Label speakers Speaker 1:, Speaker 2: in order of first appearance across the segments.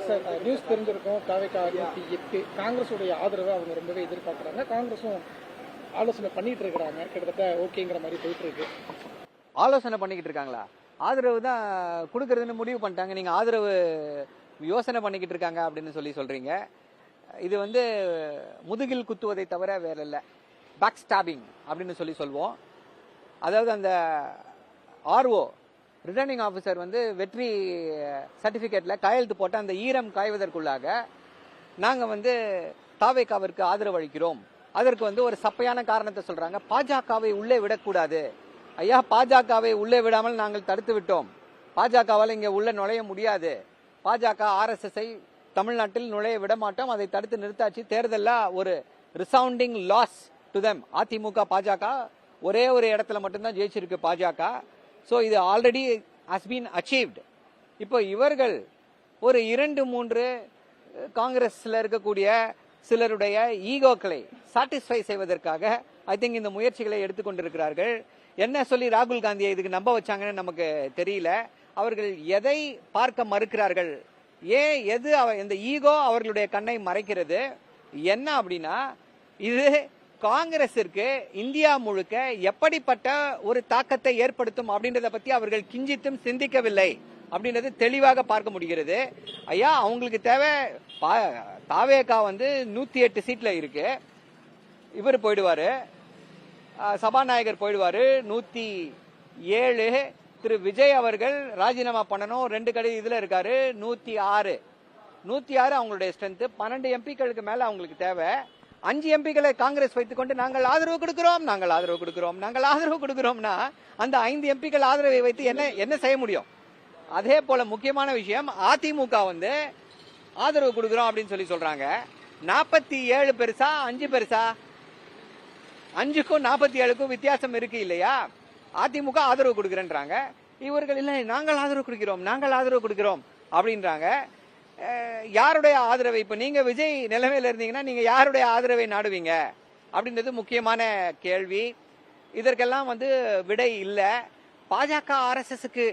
Speaker 1: Sir news தெரிஞ்சிருக்கும் தாவேகா 108 காங்கிரஸுடைய ஆதரவை அவங்க ரொம்பவே எதிர்பார்க்குறாங்க. காங்கிரஸும் ஆலோசனை பண்ணிட்டு இருக்கிறாங்க. கிட்டத்தட்ட ஓகேங்கிற மாதிரி போயிட்டு இருக்கு.
Speaker 2: ஆலோசனை பண்ணிக்கிட்டு இருக்காங்களா? ஆதரவு தான் கொடுக்கறதுன்னு முடிவு பண்ணிட்டாங்க. நீங்க ஆதரவு யோசனை பண்ணிக்கிட்டு இருக்காங்க அப்படின்னு சொல்றீங்க. இது முதுகில் குத்துவதை தவிர வேற இல்லை. பேக் ஸ்டாபிங் அப்படின்னு சொல்லுவோம். அதாவது அந்த ஆர்ஓ ரிட்டர்னிங் ஆஃபீஸர் வெற்றி சர்டிபிகேட்ல கையெழுத்து போட்ட அந்த ஈரம் காய்வதற்குள்ளாக நாங்க தாவேகாவிற்கு ஆதரவு அளிக்கிறோம். அதற்கு ஒரு சப்பையான காரணத்தை சொல்றாங்க. பாஜகவை உள்ளே விடக்கூடாது. ஐயா, பாஜகவை உள்ளே விடாமல் நாங்கள் தடுத்து விட்டோம். பாஜகவால் இங்க உள்ள நுழைய முடியாது. பாஜக RSS-ஐ தமிழ்நாட்டில் நுழைய விட மாட்டோம். அதை தடுத்து நிறுத்தாச்சு. தேர்தல்ல ஒரு resounding loss to them. AIADMK BJP ஒரே ஒரு இடத்துல மட்டும்தான் ஜெயிச்சிருக்கு பாஜக. சோ இது ஆல்ரெடி ஹஸ் பீன் அச்சீவ்ட். இப்போ இவர்கள் ஒரு 2-3 காங்கிரஸ்ல இருக்கக்கூடிய சிலருடைய ஈகோக்களை சாட்டிஸ்ஃபை செய்வதற்காக ஐ திங்க் இந்த முயற்சிகளை எடுத்துக்கொண்டிருக்கிறார்கள். என்ன சொல்லி ராகுல் காந்தியை இதுக்கு நம்ப வச்சாங்கன்னு நமக்கு தெரியல. அவர்கள் எதை பார்க்க மறுக்கிறார்கள்? எது இந்த ஈகோ அவர்களுடைய கண்ணை மறைக்கிறது? என்ன அப்படின்னா, இது காங்கிரசிற்கு இந்தியா முழுக்க எப்படிப்பட்ட ஒரு தாக்கத்தை ஏற்படுத்தும் அப்படின்றத பத்தி அவர்கள் கிஞ்சித்தும் சிந்திக்கவில்லை அப்படின்றது தெளிவாக பார்க்க முடிகிறது. ஐயா, அவங்களுக்கு தேவை தாவேகா 108 சீட்ல இருக்கு. இவர் போயிடுவாரு, சபாநாயகர் போயிடுவாரு. 107 திரு விஜய் அவர்கள் ராஜினாமா பண்ணணும். 2 கடை இதுல இருக்காரு. 106 அவங்களுடைய ஸ்ட்ரென்த். 12 எம்பிக்களுக்கு மேல அவங்களுக்கு தேவை. 5 எம்பிக்களை காங்கிரஸ் வைத்துக்கொண்டு நாங்கள் ஆதரவு கொடுக்கிறோம்னா அந்த 5 எம்பிக்கள் ஆதரவை வைத்து என்ன செய்ய முடியும்? அதே போல முக்கியமான விஷயம், அதிமுக ஆதரவு கொடுக்கிறோம் அப்படின்னு சொல்றாங்க. 47 பெருசா 5 பெருசா? 5க்கும் 47க்கும் வித்தியாசம் இருக்கு இல்லையா? அதிமுக ஆதரவு கொடுக்கிறேன்றாங்க. இவர்கள் இல்லை, நாங்கள் ஆதரவு கொடுக்கிறோம் அப்படின்றாங்க. யாருடைய ஆதரவை? இப்ப நீங்க விஜய் நிலைமையில இருந்தீங்கன்னா நீங்க யாருடைய ஆதரவை நாடுவீங்க அப்படின்றது முக்கியமான கேள்வி. இதற்கெல்லாம் விடை இல்ல. பாஜக RSS-க்கு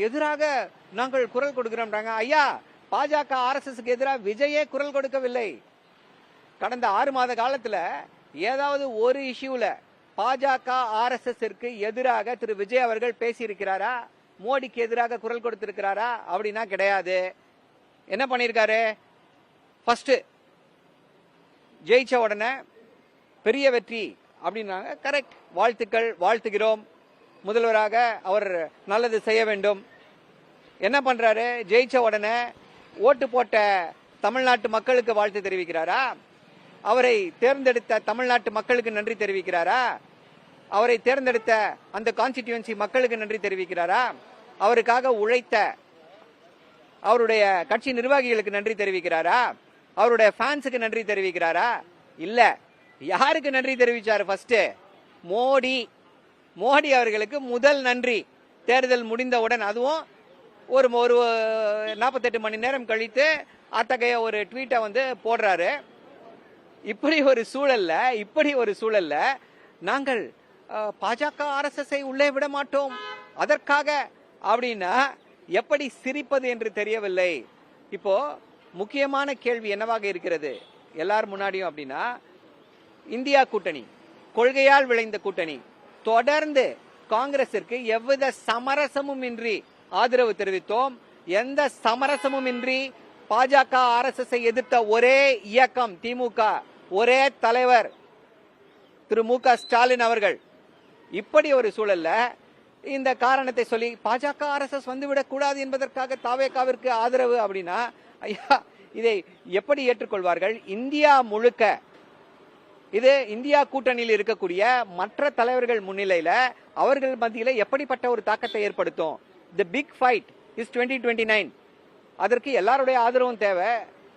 Speaker 2: எதிராக நாங்கள் குரல் கொடுக்கிறோம்ன்றாங்க. ஐயா, பாஜக RSS-க்கு எதிராக விஜயே குரல் கொடுக்கவில்லை. கடந்த 6 மாத காலத்துல ஏதாவது ஒரு இஷ்யூல பாஜக RSS-ற்கு எதிராக திரு விஜய் அவர்கள் பேசியிருக்கிறாரா? மோடிக்கு எதிராக குரல் கொடுத்திருக்கிறாரா? அப்படின்னா கிடையாது. என்ன பண்ணிருக்காரு? ஃபர்ஸ்ட் ஜெயிச்ச உடனே பெரிய வெற்றி அப்படின்னாங்க. கரெக்ட், வாழ்த்துகிறோம். முதல்வராக அவர் நல்லது செய்ய வேண்டும். என்ன பண்றாரு? ஜெயிச்ச உடனே ஓட்டு போட்ட தமிழ்நாட்டு மக்களுக்கு வாழ்த்து தெரிவிக்கிறாரா? அவரை தேர்ந்தெடுத்த தமிழ்நாட்டு மக்களுக்கு நன்றி தெரிவிக்கிறாரா? அவரை தேர்ந்தெடுத்த அந்த கான்ஸ்டிடியூன்சி மக்களுக்கு நன்றி தெரிவிக்கிறாரா? அவருக்காக உழைத்த அவருடைய கட்சி நிர்வாகிகளுக்கு நன்றி தெரிவிக்கிறாரா? அவருடைய ஃபேன்ஸுக்கு நன்றி தெரிவிக்கிறாரா? இல்ல. யாருக்கு நன்றி தெரிவிச்சாரு? ஃபர்ஸ்ட் மோடி அவர்களுக்கு முதல் நன்றி. தேர்தல் முடிந்தவுடன், அதுவும் ஒரு 48 மணி நேரம் கழித்து அத்தகைய ஒரு ட்வீட்டை போடுறாரு. இப்படி ஒரு சூழல்ல நாங்கள் பாஜக RSS-ஐ உள்ளே விட மாட்டோம் அதற்காக அப்படின்னா எப்படி சிரிப்பது என்று தெரியவில்லை. இப்போ முக்கியமான கேள்வி என்னவாக இருக்கிறது எல்லாரும் முன்னாடியும் அப்படின்னா, இந்தியா கூட்டணி கொள்கையால் விளைந்த கூட்டணி தொடர்ந்து காங்கிரசிற்கு எவ்வித சமரசமும் இன்றி ஆதரவு தெரிவித்தோம். எந்த சமரசமும் இன்றி பாஜக RSS-ஐ எதிர்த்த ஒரே இயக்கம் திமுக, ஒரே தலைவர் திரு மு.க. ஸ்டாலின் அவர்கள். இப்படி ஒரு சூழல்ல இந்த காரணத்தை சொல்லி பாஜக RSS வந்துவிடக் கூடாது என்பதற்காக தாவேகாவிற்கு ஆதரவு அப்படின்னா, ஐயா, இதை எப்படி ஏற்றுக்கொள்வார்கள்? இந்தியா முழுக்க இது இந்தியா கூட்டணியில் இருக்கக்கூடிய மற்ற தலைவர்கள் முன்னிலையில அவர்கள் மத்தியில எப்படிப்பட்ட ஒரு தாக்கத்தை ஏற்படுத்தும்? The big fight is 2029. அதற்கு எல்லாருடைய ஆதரவும் தேவை.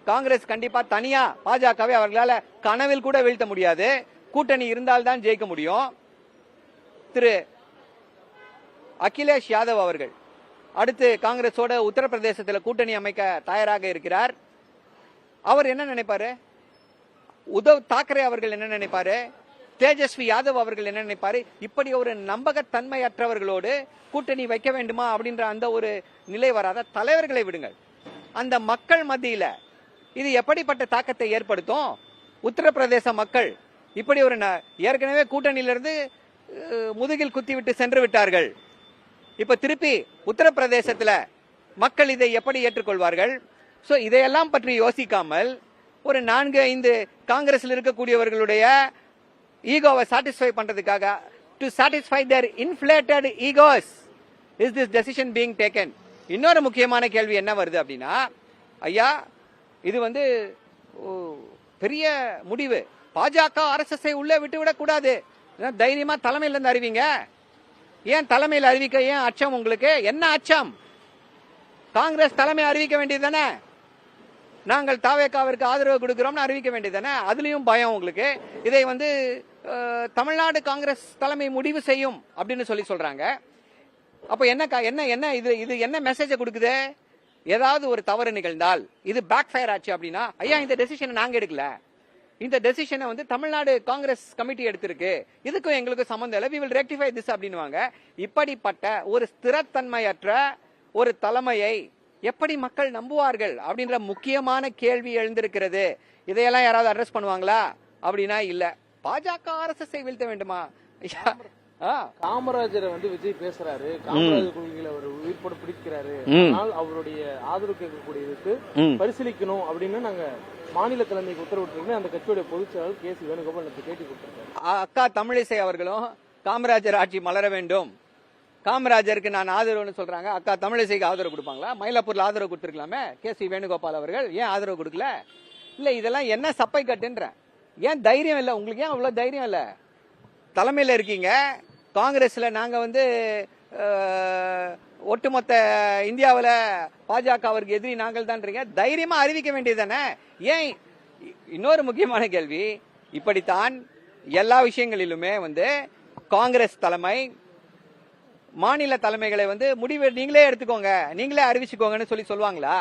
Speaker 2: காங்கிரஸ் கண்டிப்பா தனியா பாஜகவை அவர்களால கனவில் கூட வீழ்த்த முடியாது. கூட்டணி இருந்தால்தான் ஜெயிக்க முடியும். திரு அகிலேஷ் யாதவ் அவர்கள் அடுத்து காங்கிரஸோட உத்தரப்பிரதேசத்தில் கூட்டணி அமைக்க தயாராக இருக்கிறார். அவர் என்ன நினைப்பாரு? உத்தவ் தாக்கரே அவர்கள் என்ன நினைப்பாரு? தேஜஸ்வி யாதவ் அவர்கள் என்ன நினைப்பாரு? இப்படி ஒரு நம்பகத்தன்மையற்றவர்களோடு கூட்டணி வைக்க வேண்டுமா அப்படின்ற அந்த ஒரு நிலை வராத. தலைவர்களை விடுங்கள். அந்த மக்கள் மத்தியில இது எப்படிப்பட்ட தாக்கத்தை ஏற்படுத்தும்? உத்தரப்பிரதேச மக்கள் இப்படி ஒரு ஏற்கனவே கூட்டணியிலிருந்து முதுகில் குத்திவிட்டு சென்று விட்டார்கள். இப்ப திருப்பி உத்தரப்பிரதேசத்துல மக்கள் இதை எப்படி ஏற்றுக்கொள்வார்கள்? சோ இதையெல்லாம் பற்றி யோசிக்காமல் ஒரு 4-5 காங்கிரஸ்ல இருக்கக்கூடியவர்களுடைய ஈகோவை சாட்டிஸ்ஃபை பண்றதுக்காக, to satisfy their inflated egos, is this decision being taken? இன்னொரு முக்கியமான கேள்வி என்ன வருது அப்படின்னா, ஐயா இது வந்து பெரிய முடிவு, பாஜக RSS உள்ளே விட்டுவிடக் கூடாது, தைரியமா தலைமையில இருந்து அறிவிங்க. ஏன் தலைமையில் அறிவிக்க ஏன் அச்சம் உங்களுக்கு? என்ன அச்சம்? காங்கிரஸ் தலைமை அறிவிக்க வேண்டியது தானே, நாங்கள் தாவேகாவிற்கு ஆதரவு கொடுக்கிறோம்னு அறிவிக்க வேண்டியது தானே. அதுலயும் பயம் உங்களுக்கு. இதை வந்து தமிழ்நாடு காங்கிரஸ் தலைமை முடிவு செய்யும் அப்படின்னு சொல்றாங்க. அப்ப என்ன இது என்ன மெசேஜ் கொடுக்குது? ஏதாவது ஒரு தவறு நிகழ்ந்தால், இது பேக் ஃபயர் ஆச்சு அப்படின்னா, ஐயா இந்த டெசிஷனை நாங்க எடுக்கல, இந்த டெசிஷனை வந்து தமிழ்நாடு காங்கிரஸ் கமிட்டி எடுத்திருக்கு, இதுக்கும் எங்களுக்கு சம்பந்தம் இல்லை, we will rectify this அப்படின்னுவாங்க. இப்படிப்பட்ட ஒரு ஸ்திரத்தன்மையற்ற ஒரு தலைமையை எப்படி மக்கள் நம்புவார்கள் அப்படின்ற முக்கியமான கேள்வி எழுந்திருக்கிறது. இதையெல்லாம் யாராவது அட்ரஸ் பண்ணுவாங்களா அப்படின்னா இல்ல. பாஜக RSS வீழ்த்த வேண்டுமா?
Speaker 3: காமராஜரை வந்து விஜய் பேசுறாரு, காமராஜர் கொள்கையில அவர் உயிர்ப்பட பிடிக்கிறாரு, ஆனால் அவருடைய ஆதரவு கேட்கக்கூடியதுக்கு பரிசீலிக்கணும் அப்படின்னு நாங்க மாநில தலைமைக்கு உத்தரவிட்டு அந்த கட்சியுடைய பொதுச் செயலாளர் KC வேணுகோபால் எனக்கு பேட்டி கொடுத்திருக்காரு.
Speaker 2: அக்கா தமிழிசை அவர்களும் காமராஜர் ஆட்சி மலர வேண்டும், காமராஜருக்கு நான் ஆதரவுன்னு சொல்றாங்க. அக்கா தமிழிசைக்கு ஆதரவு கொடுப்பாங்களா? மயிலாப்பூர்ல ஆதரவு கொடுத்திருக்கலாமே KC வேணுகோபால் அவர்கள், ஏன் ஆதரவு கொடுக்கல? இல்ல இதெல்லாம் என்ன சப்பை கட்டுன்ற, ஏன் தைரியம் இல்ல உங்களுக்கு? ஏன் அவ்வளவு தைரியம் இல்ல? தலைமையில இருக்கீங்க, காங்கிரஸ்ல நாங்க வந்து ஒட்டுமொத்த இந்தியாவில் பாஜகவிற்கு எதிரி நாங்கள் தான், தைரியமா அறிவிக்க வேண்டியது தானே. ஏன்? இன்னொரு முக்கியமான கேள்வி, இப்படித்தான் எல்லா விஷயங்களிலுமே வந்து காங்கிரஸ் தலைமை மாநில தலைமைகளை வந்து முடிவு நீங்களே எடுத்துக்கோங்க, நீங்களே அறிவிச்சுக்கோங்கன்னு சொல்லுவாங்களா?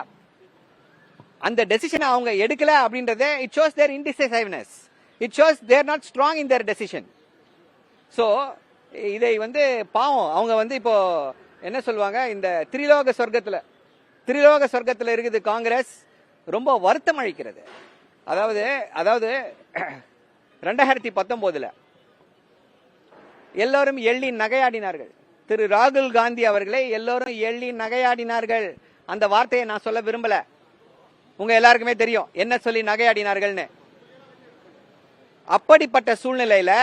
Speaker 2: அந்த டெசிஷனை அவங்க எடுக்கல அப்படின்றதே it shows their indecisiveness, it shows their not strong in their decision. So இதை வந்து பாவம் அவங்க வந்து இப்போ என்ன சொல்லுவாங்க, இந்த திரிலோக சொர்க்கத்துல இருக்குது காங்கிரஸ், ரொம்ப வருத்தம் அளிக்கிறது. அதாவது 2019 எல்லோரும் எள்ளி நகையாடினார்கள். திரு ராகுல் காந்தி அவர்களை எல்லோரும் எள்ளி நகையாடினார்கள். அந்த வார்த்தையை நான் சொல்ல விரும்பல, உங்க எல்லாருக்குமே தெரியும் என்ன சொல்லி நகையாடினார்கள்னு. அப்படிப்பட்ட சூழ்நிலையில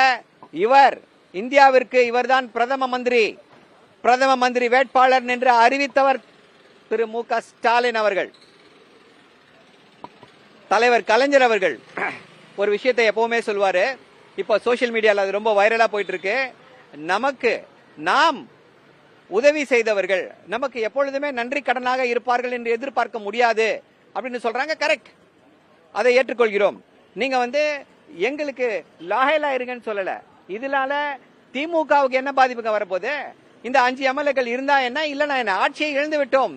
Speaker 2: இவர் இந்தியாவிற்கு இவர்தான் பிரதம மந்திரி வேட்பாளர் என்று அறிவித்தவர் திரு MK ஸ்டாலின் அவர்கள். தலைவர் கலைஞர் அவர்கள் ஒரு விஷயத்தை எப்பவுமே சொல்வாரு, இப்ப சோசியல் மீடியால அது ரொம்ப வைரலா போயிட்டு இருக்கு, நாம் உதவி செய்தவர்கள் நமக்கு எப்பொழுதுமே நன்றி கடனாக இருப்பார்கள் என்று எதிர்பார்க்க முடியாது அப்படின்னு சொல்றாங்க. கரெக்ட், அதை ஏற்றுக்கொள்கிறோம். நீங்க வந்து எங்களுக்கு லாயலா இருங்கன்னு சொல்லல. இதனால திமுகவுக்கு என்ன பாதிப்புங்க வரப்போகுது? இந்த 5 MLAக்கள் இருந்தா என்ன, இல்லனா என்ன? ஆட்சியை இழந்து விட்டோம்,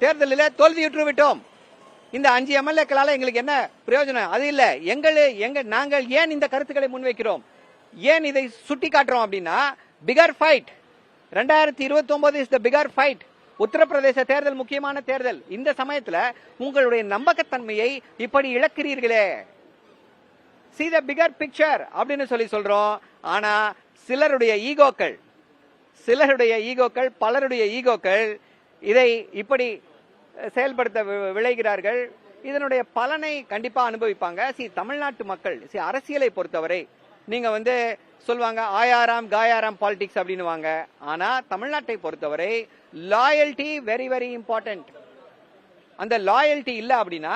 Speaker 2: தேர்தலில் தோல்வியுற்று விட்டோம். இந்த 5 MLAக்களால எங்களுக்கு என்ன பிரயோஜனம்? அது இல்ல. நாங்கள் ஏன் இந்த கருத்துக்களை முன்வைக்கிறோம், ஏன் இதை சுட்டி காட்டுறோம் அப்படின்னா, bigger fight 2029 is the bigger fight. Uttar Pradesh தேர்தல் முக்கியமான தேர்தல். இந்த சமயத்துல உங்களுடைய நம்பகத்தன்மையை இப்படி இழக்கிறீர்களே, see the bigger picture அப்படின்னு சொல்றோம். ஆனா சிலருடைய ஈகோக்கள் பலருடைய ஈகோக்கள் இதை இப்படி செயல்படுத்த விளைகிறார்கள். இதனுடைய பலனை கண்டிப்பா அனுபவிப்பாங்க. தமிழ்நாட்டு மக்கள் அரசியலை பொறுத்தவரை நீங்க வந்து சொல்லுவாங்க ஆயாராம் காயாராம் பாலிடிக்ஸ் அப்படின்னுவாங்க. ஆனா தமிழ்நாட்டை பொறுத்தவரை லாயல்டி வெரி வெரி இம்பார்ட்டன்ட். அந்த லாயல்டி இல்ல அப்படின்னா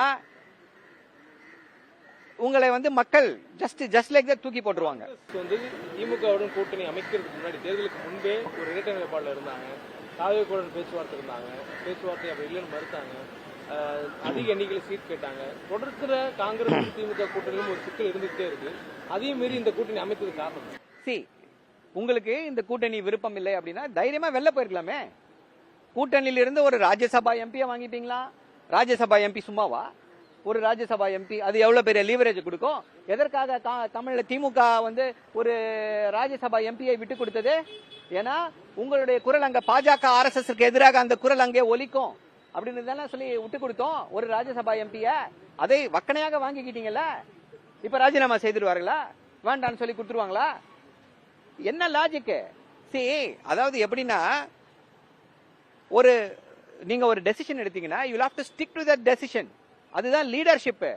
Speaker 2: உங்களை வந்து மக்கள் ஜஸ்ட் லைக் தட் தூக்கி போட்டுருவாங்க.
Speaker 3: திமுகவுடன் கூட்டணி அமைக்கிறதுக்கு முன்னாடி தேர்தலுக்கு முன்பே ஒரு இரட்டை நிலைப்பாடுல இருந்தாங்க, தாவேகாவுடன் பேச்சுவார்த்தை இருந்தாங்க, பேச்சுவார்த்தை அப்படி இல்லைன்னு மறுத்தாங்க, அதிக எண்ணிக்கையில் சீட் கேட்டாங்க. தொடர்கிற காங்கிரஸ் திமுக கூட்டணியும் ஒரு சிக்கல் இருந்துகிட்டே இருக்கு. அதையும் மீறி இந்த கூட்டணி அமைத்தது காரணம்.
Speaker 2: உங்களுக்கு இந்த கூட்டணி விருப்பம் இல்லை அப்படின்னா தைரியமா வெளில போயிருக்கலாமே. கூட்டணியில இருந்து ஒரு ராஜ்யசபா எம்பியை வாங்கிட்டீங்களா? ராஜ்யசபா எம்பி சும்மாவா? ஒரு ராஜ்யசபா எம்பி அது எவ்வளவு பெரிய லீவரேஜ் கொடுக்கும்? எதற்காக தமிழ்ல திமுக வந்து ஒரு ராஜ்யசபா எம்பியை விட்டு கொடுத்தது? ஏன்னா உங்களுடைய குரல் அங்க பாஜக RSSக்கு எதிராக அந்த குரல் அங்கே ஒலிக்கும். அப்படின்னு தானே சொல்லி விட்டு கொடுத்தோம் ஒரு ராஜ்யசபா எம்பிய. அதை வக்கணையாக வாங்கிக்கிட்டீங்கல்ல, இப்ப ராஜினாமா செய்திருவார்களா? வேண்டான்னு சொல்லி கொடுத்துருவாங்களா? என்ன லாஜிக்? அதாவது எப்படின்னா, ஒரு நீங்க ஒரு டெசிஷன் எடுத்தீங்கன்னா you have to stick to that decision. அதுதான் லீடர்ஷிப்.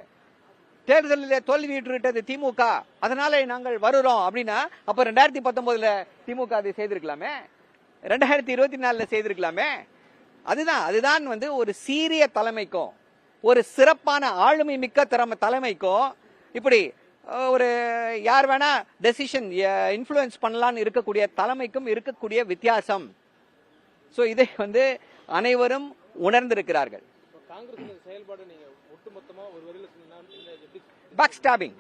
Speaker 2: தேர்தலில் தோல்வியுற்றது திமுக, அதனால நாங்கள் வருறோம் அப்படின்னா, அப்ப 2019 திமுக அதை செய்திருக்கலாமே, 2024 செய்திருக்கலாமே. அதுதான் வந்து ஒரு சீரிய தலைமைக்கும் ஒரு சிறப்பான ஆளுமை மிக்க தலைமைக்கும் இப்படி ஒரு யார் வேணா டெசிஷன் இன்ஃப்ளூயன்ஸ் பண்ணலான்னு இருக்கக்கூடிய தலைமைக்கும் இருக்கக்கூடிய வித்தியாசம். சோ இதை வந்து அனைவரும் உணர்ந்திருக்கிறார்கள்.
Speaker 3: காங்கிரஸ் செயல்பாடு நீங்க ஒட்டுமொத்தமா ஒரு வரியில சொன்னா
Speaker 2: பேக் ஸ்டாபிங்,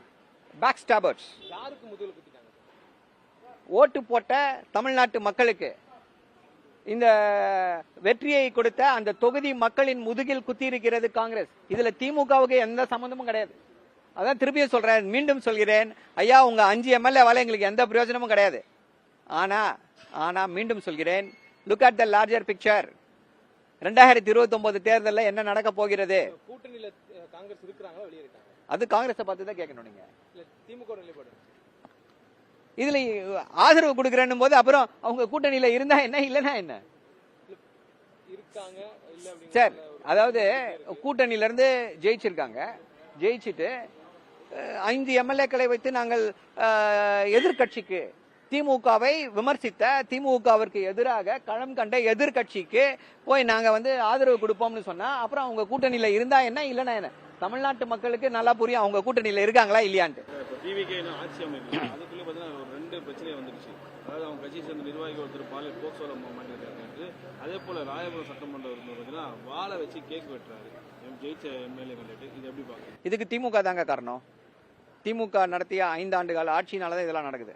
Speaker 2: பேக் ஸ்டாபர்ஸ்.
Speaker 3: யாருக்கு முதுகுல குத்திட்டாங்க?
Speaker 2: ஓட்டு போட்ட தமிழ்நாட்டு மக்களுக்கு, இந்த வெற்றியை கொடுத்த அந்த தொகுதி மக்களின் முதுகில் குத்தி இருக்கிறது காங்கிரஸ். இதுல திமுகவுக்கு எந்த சம்பந்தமும் கிடையாது. அதான் திருப்பியும் சொல்றேன், மீண்டும் சொல்கிறேன், ஐயா உங்க 5 எம்எல்ஏ வால எங்களுக்கு எந்த பிரயோஜனமும் கிடையாது. ஆனா மீண்டும் சொல்கிறேன், look at the larger picture. 2029 தேர்தலில் என்ன நடக்க போகிறது?
Speaker 3: கூட்டணியில காங்கிரஸ் இருக்கிறாங்களா, வெளியே இருக்காங்க?
Speaker 2: அது காங்கிரஸை பார்த்து தான் கேட்கணும் நீங்க.
Speaker 3: திமுக நிலைப்பாடு
Speaker 2: இதுல ஆதரவு கொடுக்கறேன்னும் போது அப்புறம் அவங்க கூட்டணியில இருந்தா என்ன, இல்லனா என்ன?
Speaker 3: இருக்காங்க இல்ல அப்படிங்க
Speaker 2: சார், அதாவது கூட்டணியில இருந்து ஜெயிச்சிருக்காங்க, ஜெயிச்சிட்டு 5 எம்எல்ஏக்களை வைத்து நாங்கள் எதிர்கட்சிக்கு, திமுகவை விமர்சித்த, திமுகவிற்கு எதிராக களம் கண்ட எதிர்கட்சிக்கு போய் நாங்க வந்து ஆதரவு கொடுப்போம்னு சொன்னா அப்புறம் அவங்க கூட்டணியில இருந்தா என்ன, இல்லனா என்ன? தமிழ்நாட்டு மக்களுக்கு நல்லா புரியும் அவங்க கூட்டணியில இருக்காங்களா இல்லையான்ட்டு.
Speaker 4: டிவிகே ஆட்சி அமைக்கல, அதுக்குள்ள பாத்தீங்கன்னா ஒரு 2 பிரச்சனை வந்துருச்சு. அதாவது அவங்க கட்சியை சேர்ந்த நிர்வாகிகள் ஒருத்தர் பாலியல் போக்சோல மாட்டிருக்காரு. அதே போல ராயபுரம் சட்டமன்ற உறுப்பினர் பாத்தீங்கன்னா வாழை வச்சு கேக் வெட்டுறாரு ஜெயிச்ச எம்எல்ஏ கண்டிட்டு. இது எப்படி பாக்குறீங்க?
Speaker 2: இதுக்கு திமுக தாங்க காரணம். திமுக நடத்திய 5 ஆண்டு கால ஆட்சியினாலதான் இதெல்லாம் நடக்குது.